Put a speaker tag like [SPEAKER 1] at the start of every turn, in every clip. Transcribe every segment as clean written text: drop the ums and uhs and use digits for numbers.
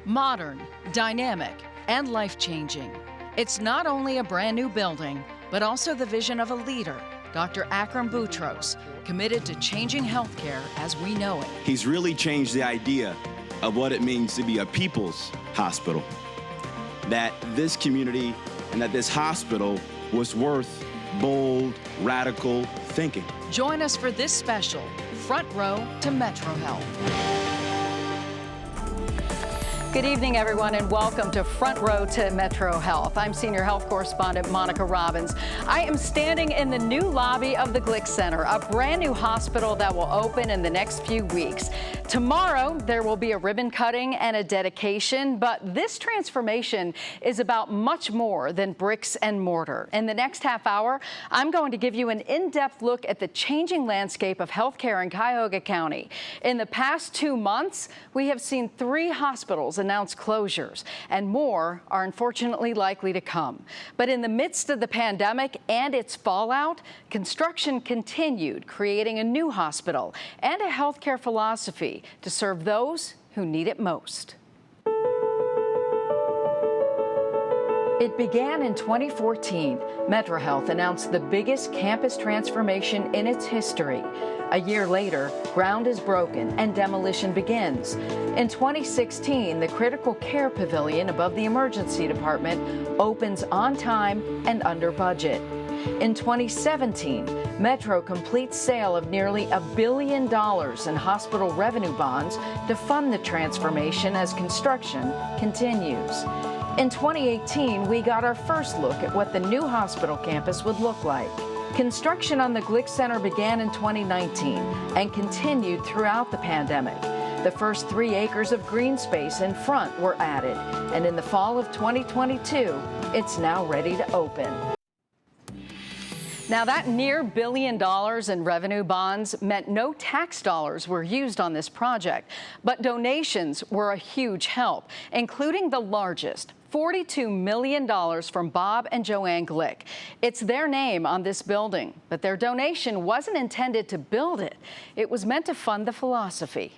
[SPEAKER 1] Modern, dynamic, and life-changing. It's not only a brand new building, but also the vision of a leader, Dr. Akram Boutros, committed to changing healthcare as we know it.
[SPEAKER 2] He's really changed the idea of what it means to be a people's hospital. That this community and that this hospital was worth bold, radical thinking.
[SPEAKER 1] Join us for this special, Front Row to MetroHealth. Good evening, everyone, and welcome to Front Row to MetroHealth. I'm Senior Health Correspondent Monica Robbins. I am standing in the new lobby of the Glick Center, a brand new hospital that will open in the next few weeks. Tomorrow, there will be a ribbon cutting and a dedication, but this transformation is about much more than bricks and mortar. In the next half hour, I'm going to give you an in-depth look at the changing landscape of healthcare in Cuyahoga County. In the past 2 months, we have seen 3 hospitals announce closures, and more are unfortunately likely to come. But in the midst of the pandemic and its fallout, construction continued, creating a new hospital and a healthcare philosophy to serve those who need it most. It began in 2014. MetroHealth announced the biggest campus transformation in its history. A year later, ground is broken and demolition begins. In 2016, the Critical Care Pavilion above the Emergency Department opens on time and under budget. In 2017, Metro completes sale of nearly $1 billion in hospital revenue bonds to fund the transformation as construction continues. In 2018, we got our first look at what the new hospital campus would look like. Construction on the Glick Center began in 2019 and continued throughout the pandemic. The first 3 acres of green space in front were added, and in the fall of 2022, it's now ready to open. Now, that near $1 billion in revenue bonds meant no tax dollars were used on this project, but donations were a huge help, including the largest, $42 million from Bob and Joanne Glick. It's their name on this building, but their donation wasn't intended to build it. It was meant to fund the philosophy.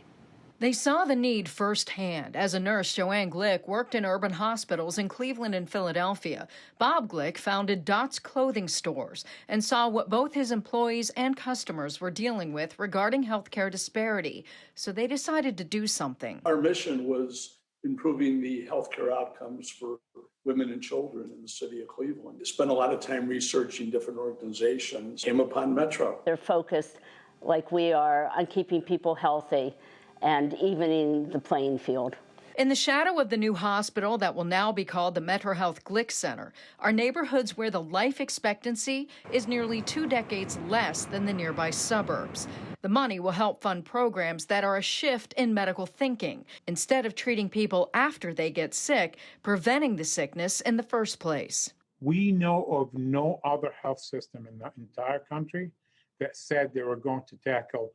[SPEAKER 1] They saw the need firsthand. As a nurse, Joanne Glick worked in urban hospitals in Cleveland and Philadelphia. Bob Glick founded Dot's clothing stores and saw what both his employees and customers were dealing with regarding healthcare disparity. So they decided to do something.
[SPEAKER 3] Our mission was improving the healthcare outcomes for women and children in the city of Cleveland. I spent a lot of time researching different organizations, came upon Metro.
[SPEAKER 4] They're focused, like we are, on keeping people healthy and evening the playing field.
[SPEAKER 1] In the shadow of the new hospital that will now be called the MetroHealth Glick Center are neighborhoods where the life expectancy is nearly 2 decades less than the nearby suburbs. The money will help fund programs that are a shift in medical thinking. Instead of treating people after they get sick, preventing the sickness in the first place.
[SPEAKER 5] We know of no other health system in the entire country that said they were going to tackle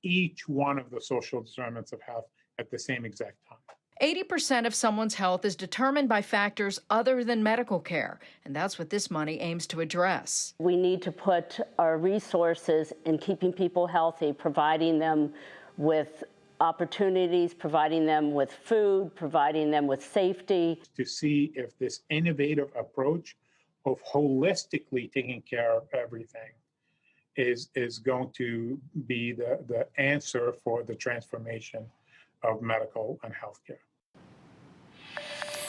[SPEAKER 5] each one of the social determinants of health at the same exact time.
[SPEAKER 1] 80% of someone's health is determined by factors other than medical care, and that's what this money aims to address.
[SPEAKER 4] We need to put our resources in keeping people healthy, providing them with opportunities, providing them with food, providing them with safety.
[SPEAKER 5] To see if this innovative approach of holistically taking care of everything is going to be the answer for the transformation of medical and healthcare.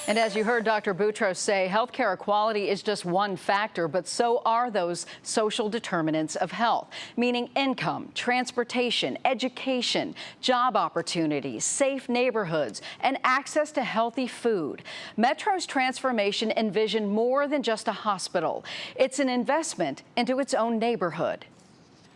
[SPEAKER 1] And as you heard Dr. Boutros say, healthcare equality is just one factor, but so are those social determinants of health, meaning income, transportation, education, job opportunities, safe neighborhoods, and access to healthy food. Metro's transformation envisioned more than just a hospital. It's an investment into its own neighborhood.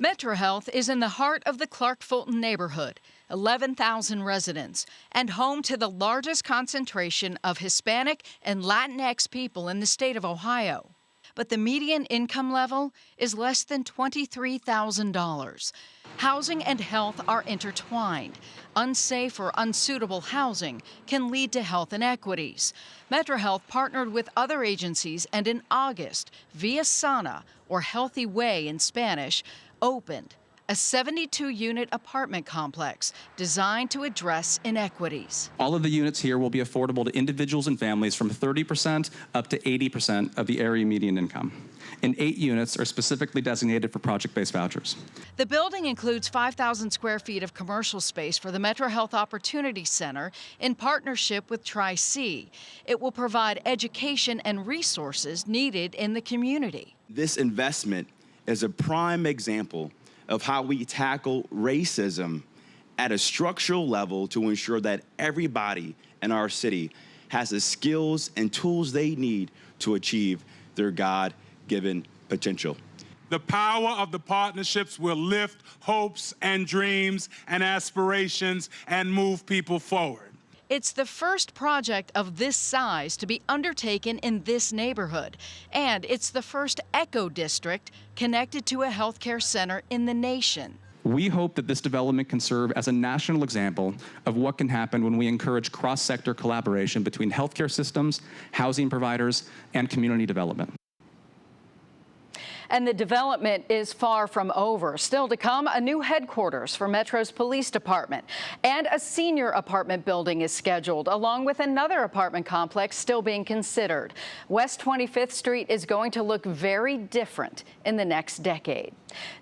[SPEAKER 1] MetroHealth is in the heart of the Clark-Fulton neighborhood, 11,000 residents, and home to the largest concentration of Hispanic and Latinx people in the state of Ohio. But the median income level is less than $23,000. Housing and health are intertwined. Unsafe or unsuitable housing can lead to health inequities. MetroHealth partnered with other agencies and in August, Via Sana, or Healthy Way in Spanish, opened a 72-unit apartment complex designed to address inequities.
[SPEAKER 6] All of the units here will be affordable to individuals and families from 30% up to 80% of the area median income. And 8 units are specifically designated for project-based vouchers.
[SPEAKER 1] The building includes 5,000 square feet of commercial space for the MetroHealth Opportunity Center in partnership with Tri-C. It will provide education and resources needed in the community.
[SPEAKER 2] This investment is a prime example of how we tackle racism at a structural level to ensure that everybody in our city has the skills and tools they need to achieve their God-given potential.
[SPEAKER 7] The power of the partnerships will lift hopes and dreams and aspirations and move people forward.
[SPEAKER 1] It's the first project of this size to be undertaken in this neighborhood, and it's the first eco district connected to a healthcare center in the nation.
[SPEAKER 6] We hope that this development can serve as a national example of what can happen when we encourage cross-sector collaboration between healthcare systems, housing providers, and community development.
[SPEAKER 1] And the development is far from over. Still to come, a new headquarters for Metro's police department. And a senior apartment building is scheduled, along with another apartment complex still being considered. West 25th Street is going to look very different in the next decade.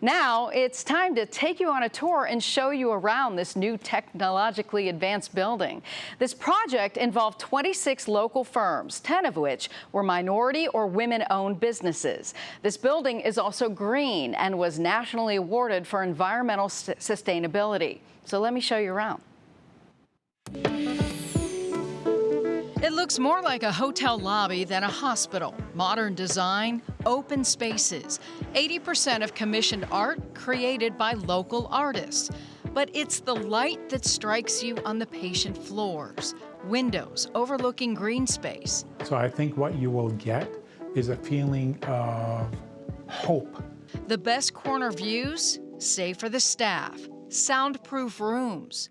[SPEAKER 1] Now it's time to take you on a tour and show you around this new technologically advanced building. This project involved 26 local firms, 10 of which were minority or women-owned businesses. This building is also green and was nationally awarded for environmental sustainability. So let me show you around. It looks more like a hotel lobby than a hospital. Modern design, open spaces, 80% of commissioned art created by local artists. But it's the light that strikes you on the patient floors, windows overlooking green space.
[SPEAKER 5] So I think what you will get is a feeling of hope.
[SPEAKER 1] The best corner views, safe for the staff, soundproof rooms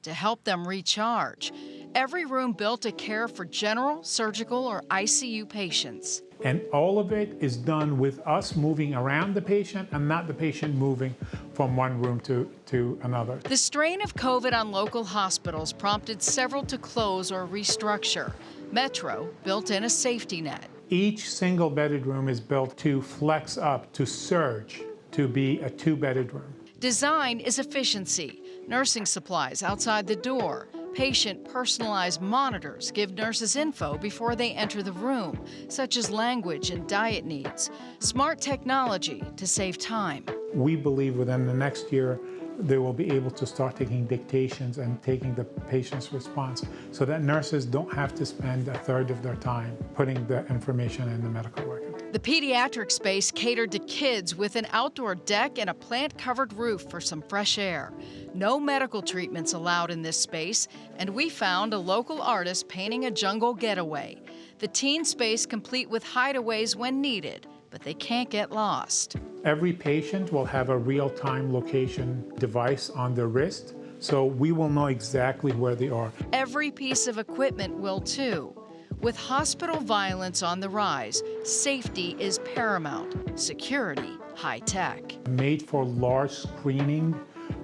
[SPEAKER 1] to help them recharge. Every room built to care for general, surgical, or ICU patients.
[SPEAKER 5] And all of it is done with us moving around the patient and not the patient moving from one room to another.
[SPEAKER 1] The strain of COVID on local hospitals prompted several to close or restructure. Metro built in a safety net.
[SPEAKER 5] Each single bedded room is built to flex up, to surge, to be a 2-bedded room.
[SPEAKER 1] Design is efficiency. Nursing supplies outside the door. Patient personalized monitors give nurses info before they enter the room, such as language and diet needs. Smart technology to save time.
[SPEAKER 5] We believe within the next year they will be able to start taking dictations and taking the patient's response so that nurses don't have to spend a third of their time putting the information in the medical record.
[SPEAKER 1] The pediatric space catered to kids with an outdoor deck and a plant-covered roof for some fresh air. No medical treatments allowed in this space, and we found a local artist painting a jungle getaway. The teen space complete with hideaways when needed, but they can't get lost.
[SPEAKER 5] Every patient will have a real-time location device on their wrist, so we will know exactly where they are.
[SPEAKER 1] Every piece of equipment will too. With hospital violence on the rise, safety is paramount, security high-tech.
[SPEAKER 5] Made for large screening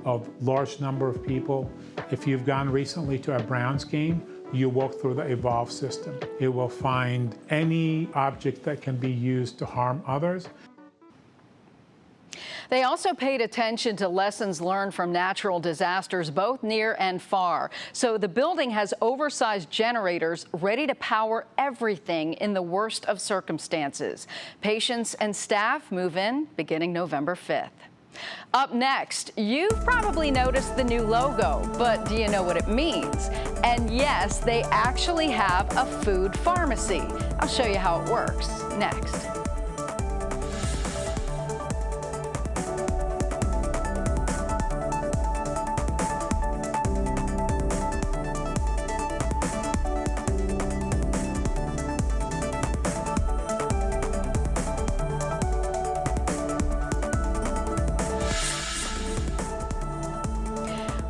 [SPEAKER 5] of large number of people. If you've gone recently to a Browns game, you walk through the Evolve system. It will find any object that can be used to harm others.
[SPEAKER 1] They also paid attention to lessons learned from natural disasters, both near and far. So the building has oversized generators ready to power everything in the worst of circumstances. Patients and staff move in beginning November 5th. Up next, you've probably noticed the new logo, but do you know what it means? And yes, they actually have a food pharmacy. I'll show you how it works next.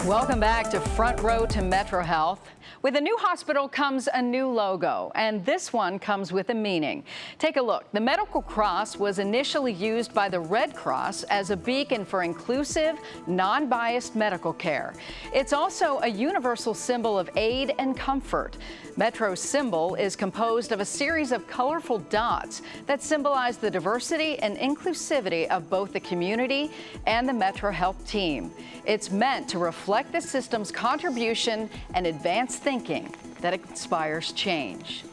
[SPEAKER 1] Welcome back to Front Row to MetroHealth. With a new hospital comes a new logo, and this one comes with a meaning. Take a look. The medical cross was initially used by the Red Cross as a beacon for inclusive, non-biased medical care. It's also a universal symbol of aid and comfort. Metro's symbol is composed of a series of colorful dots that symbolize the diversity and inclusivity of both the community and the MetroHealth team. It's meant to reflect the system's contribution and advanced thinking that inspires change.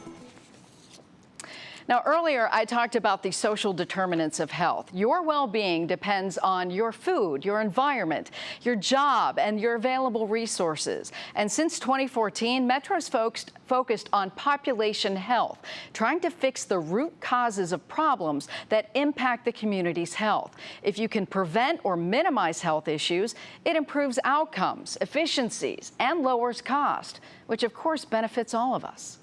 [SPEAKER 1] Now, earlier I talked about the social determinants of health. Your well-being depends on your food, your environment, your job, and your available resources. And since 2014, Metro's focused on population health, trying to fix the root causes of problems that impact the community's health. If you can prevent or minimize health issues, it improves outcomes, efficiencies, and lowers cost, which of course benefits all of us.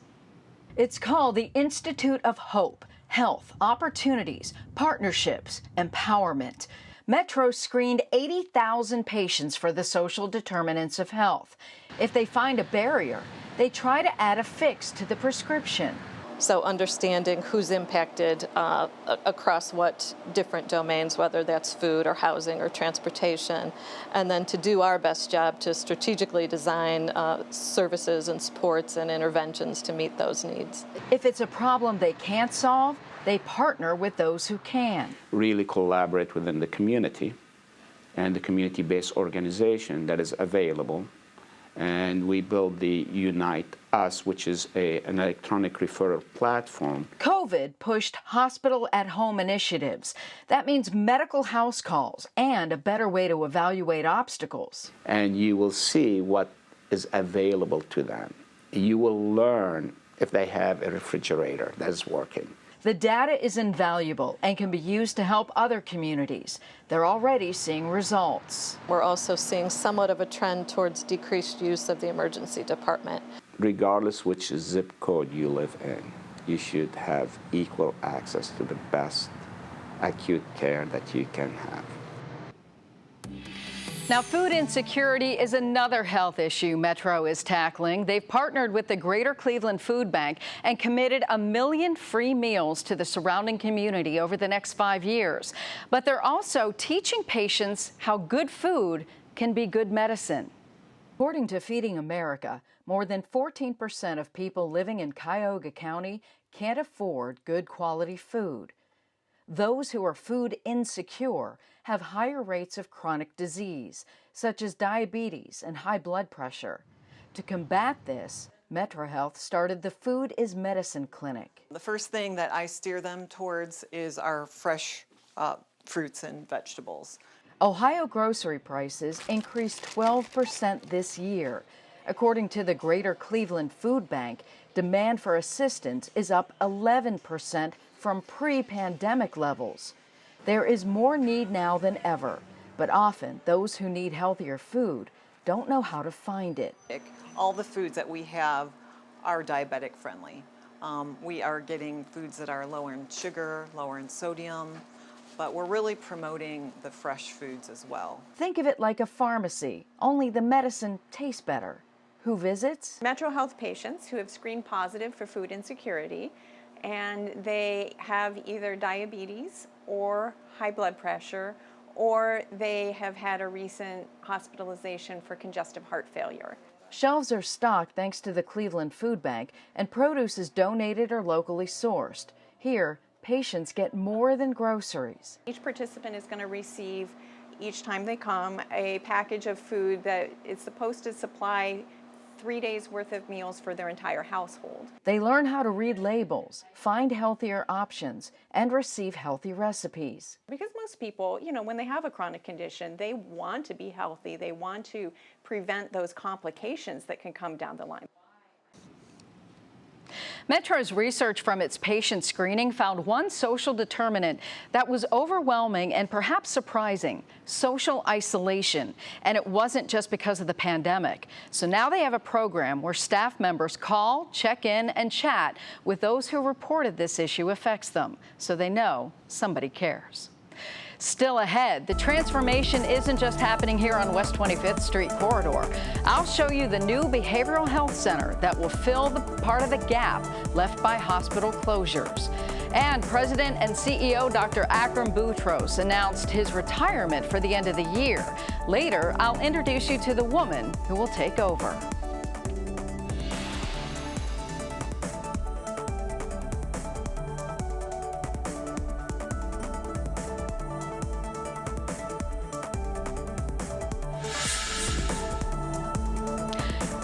[SPEAKER 1] It's called the Institute of Hope, Health, Opportunities, Partnerships, Empowerment. Metro screened 80,000 patients for the social determinants of health. If they find a barrier, they try to add a fix to the prescription.
[SPEAKER 8] So understanding who's impacted across what different domains, whether that's food or housing or transportation, and then to do our best job to strategically design services and supports and interventions to meet those needs.
[SPEAKER 1] If it's a problem they can't solve, they partner with those who can.
[SPEAKER 9] Really collaborate within the community and the community-based organization that is available. And we build the Unite Us, which is an electronic referral platform.
[SPEAKER 1] COVID pushed hospital at home initiatives. That means medical house calls and a better way to evaluate obstacles.
[SPEAKER 9] And you will see what is available to them. You will learn if they have a refrigerator that is working.
[SPEAKER 1] The data is invaluable and can be used to help other communities. They're already seeing results.
[SPEAKER 8] We're also seeing somewhat of a trend towards decreased use of the emergency department.
[SPEAKER 9] Regardless which zip code you live in, you should have equal access to the best acute care that you can have.
[SPEAKER 1] Now, food insecurity is another health issue Metro is tackling. They've partnered with the Greater Cleveland Food Bank and committed 1 million free meals to the surrounding community over the next 5 years. But they're also teaching patients how good food can be good medicine. According to Feeding America, more than 14% of people living in Cuyahoga County can't afford good quality food. Those who are food insecure have higher rates of chronic disease, such as diabetes and high blood pressure. To combat this, MetroHealth started the Food is Medicine Clinic.
[SPEAKER 10] The first thing that I steer them towards is our fresh fruits and vegetables.
[SPEAKER 1] Ohio grocery prices increased 12% this year. According to the Greater Cleveland Food Bank, demand for assistance is up 11% from pre-pandemic levels. There is more need now than ever, but often those who need healthier food don't know how to find it.
[SPEAKER 10] All the foods that we have are diabetic friendly. We are getting foods that are lower in sugar, lower in sodium, but we're really promoting the fresh foods as well.
[SPEAKER 1] Think of it like a pharmacy, only the medicine tastes better. Who visits?
[SPEAKER 11] MetroHealth patients who have screened positive for food insecurity, and they have either diabetes or high blood pressure, or they have had a recent hospitalization for congestive heart failure.
[SPEAKER 1] Shelves are stocked thanks to the Cleveland Food Bank, and produce is donated or locally sourced. Here, patients get more than groceries.
[SPEAKER 11] Each participant is going to receive, each time they come, a package of food that is supposed to supply 3 days worth of meals for their entire household.
[SPEAKER 1] They learn how to read labels, find healthier options, and receive healthy recipes.
[SPEAKER 11] Because most people, when they have a chronic condition, they want to be healthy. They want to prevent those complications that can come down the line.
[SPEAKER 1] Metro's research from its patient screening found one social determinant that was overwhelming and perhaps surprising: social isolation. And it wasn't just because of the pandemic. So now they have a program where staff members call, check in, and chat with those who reported this issue affects them, so they know somebody cares. Still ahead, the transformation isn't just happening here on West 25th Street corridor. I'll show you the new behavioral health center that will fill the part of the gap left by hospital closures. And President and CEO Dr. Akram Boutros announced his retirement for the end of the year. Later, I'll introduce you to the woman who will take over.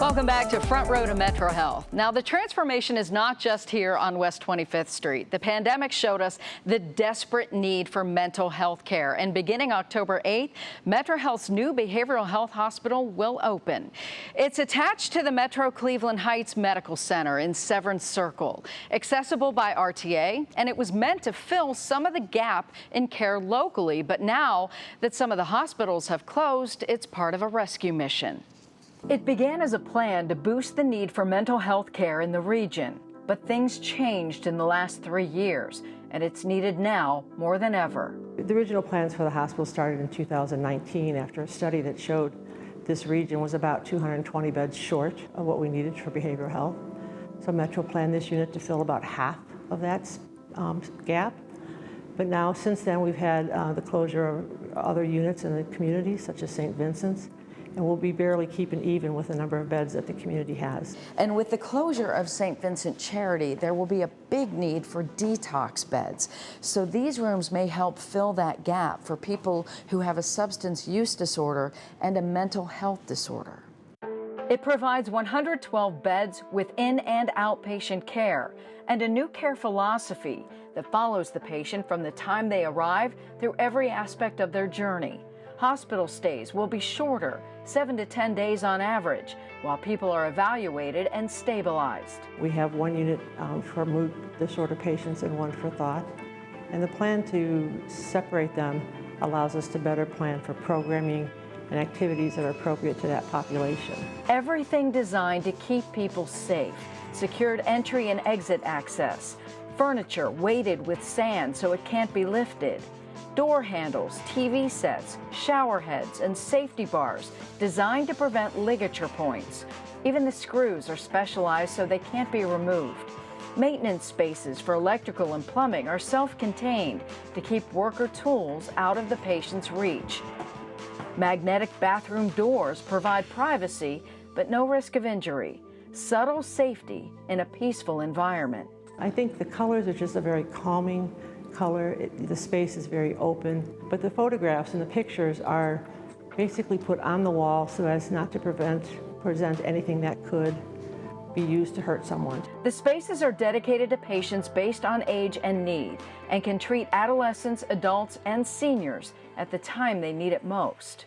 [SPEAKER 1] Welcome back to Front Row to MetroHealth. Now, the transformation is not just here on West 25th Street. The pandemic showed us the desperate need for mental health care. And beginning October 8th, MetroHealth's new behavioral health hospital will open. It's attached to the Metro Cleveland Heights Medical Center in Severance Circle, accessible by RTA, and it was meant to fill some of the gap in care locally. But now that some of the hospitals have closed, it's part of a rescue mission. It began as a plan to boost the need for mental health care in the region, but things changed in the last 3 years, and it's needed now more than ever.
[SPEAKER 12] The original plans for the hospital started in 2019 after a study that showed this region was about 220 beds short of what we needed for behavioral health. So Metro planned this unit to fill about half of that gap. But now, since then, we've had the closure of other units in the community, such as St. Vincent's, and we'll be barely keeping even with the number of beds that the community has.
[SPEAKER 1] And with the closure of St. Vincent Charity, there will be a big need for detox beds. So these rooms may help fill that gap for people who have a substance use disorder and a mental health disorder. It provides 112 beds with in- and outpatient care and a new care philosophy that follows the patient from the time they arrive through every aspect of their journey. Hospital stays will be shorter, 7 to 10 days on average, while people are evaluated and stabilized.
[SPEAKER 12] We have one unit for mood disorder patients and one for thought. And the plan to separate them allows us to better plan for programming and activities that are appropriate to that population.
[SPEAKER 1] Everything designed to keep people safe, secured entry and exit access, furniture weighted with sand so it can't be lifted, door handles, TV sets, shower heads, and safety bars designed to prevent ligature points. Even the screws are specialized so they can't be removed. Maintenance spaces for electrical and plumbing are self-contained to keep worker tools out of the patient's reach. Magnetic bathroom doors provide privacy, but no risk of injury. Subtle safety in a peaceful environment.
[SPEAKER 12] I think the colors are just a very calming color. The space is very open, but the photographs and the pictures are basically put on the wall so as not to present anything that could be used to hurt someone.
[SPEAKER 1] The spaces are dedicated to patients based on age and need and can treat adolescents, adults, and seniors at the time they need it most.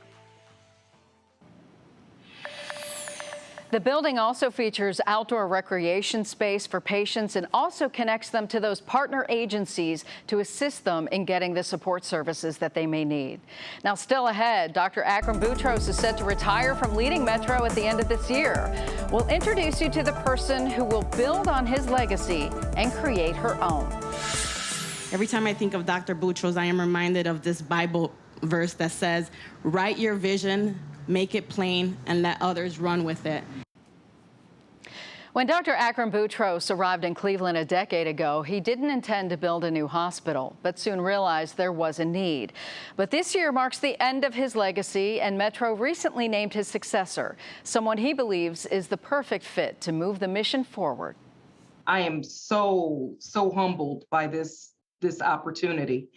[SPEAKER 1] The building also features outdoor recreation space for patients and also connects them to those partner agencies to assist them in getting the support services that they may need. Now, still ahead, Dr. Akram Boutros is set to retire from leading Metro at the end of this year. We'll introduce you to the person who will build on his legacy and create her own.
[SPEAKER 13] Every time I think of Dr. Boutros, I am reminded of this Bible verse that says, "Write your vision, make it plain, and let others run with it."
[SPEAKER 1] When Dr. Akram Boutros arrived in Cleveland a decade ago, he didn't intend to build a new hospital, but soon realized there was a need. But this year marks the end of his legacy, and Metro recently named his successor, someone he believes is the perfect fit to move the mission forward.
[SPEAKER 14] I am so humbled by this opportunity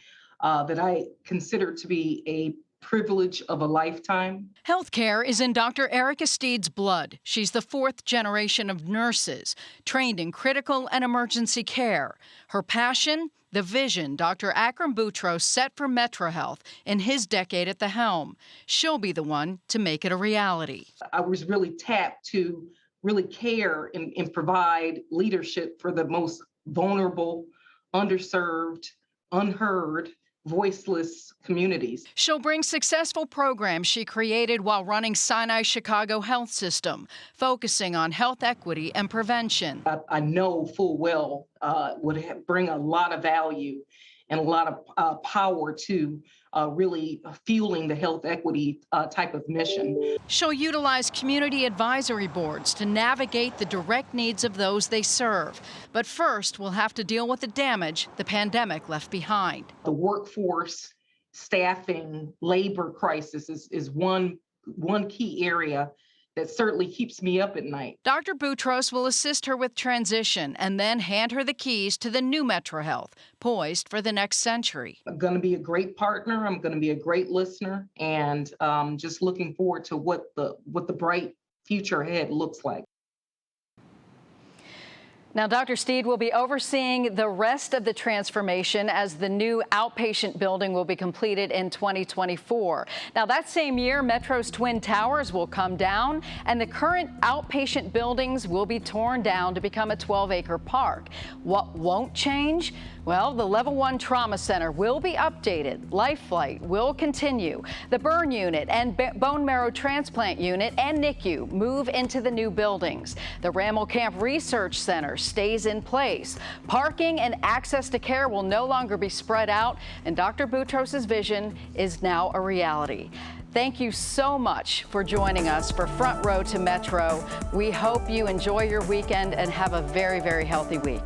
[SPEAKER 14] that I consider to be a privilege of a lifetime.
[SPEAKER 1] Healthcare is in Dr. Erica Steed's blood. She's the fourth generation of nurses trained in critical and emergency care. Her passion, the vision Dr. Akram Boutros set for MetroHealth in his decade at the helm. She'll be the one to make it a reality.
[SPEAKER 14] I was really tapped to really care and provide leadership for the most vulnerable, underserved, unheard, voiceless communities.
[SPEAKER 1] She'll bring successful programs she created while running Sinai Chicago Health System, focusing on health equity and prevention.
[SPEAKER 14] I know full well would bring a lot of value and a lot of power to really fueling the health equity type of mission.
[SPEAKER 1] She'll utilize community advisory boards to navigate the direct needs of those they serve. But first, we'll have to deal with the damage the pandemic left behind.
[SPEAKER 14] The workforce, staffing, labor crisis is one key area that certainly keeps me up at night.
[SPEAKER 1] Dr. Boutros will assist her with transition and then hand her the keys to the new MetroHealth, poised for the next century.
[SPEAKER 14] I'm going to be a great partner. I'm going to be a great listener, and just looking forward to what the bright future ahead looks like.
[SPEAKER 1] Now, Dr. Steed will be overseeing the rest of the transformation as the new outpatient building will be completed in 2024. Now, that same year, Metro's Twin Towers will come down, and the current outpatient buildings will be torn down to become a 12-acre park. What won't change? Well, the Level 1 Trauma Center will be updated. Life Flight will continue. The burn unit and bone marrow transplant unit and NICU move into the new buildings. The Rammel Camp Research Center stays in place. Parking and access to care will no longer be spread out, and Dr. Boutros' vision is now a reality. Thank you so much for joining us for Front Row to Metro. We hope you enjoy your weekend and have a very, very healthy week.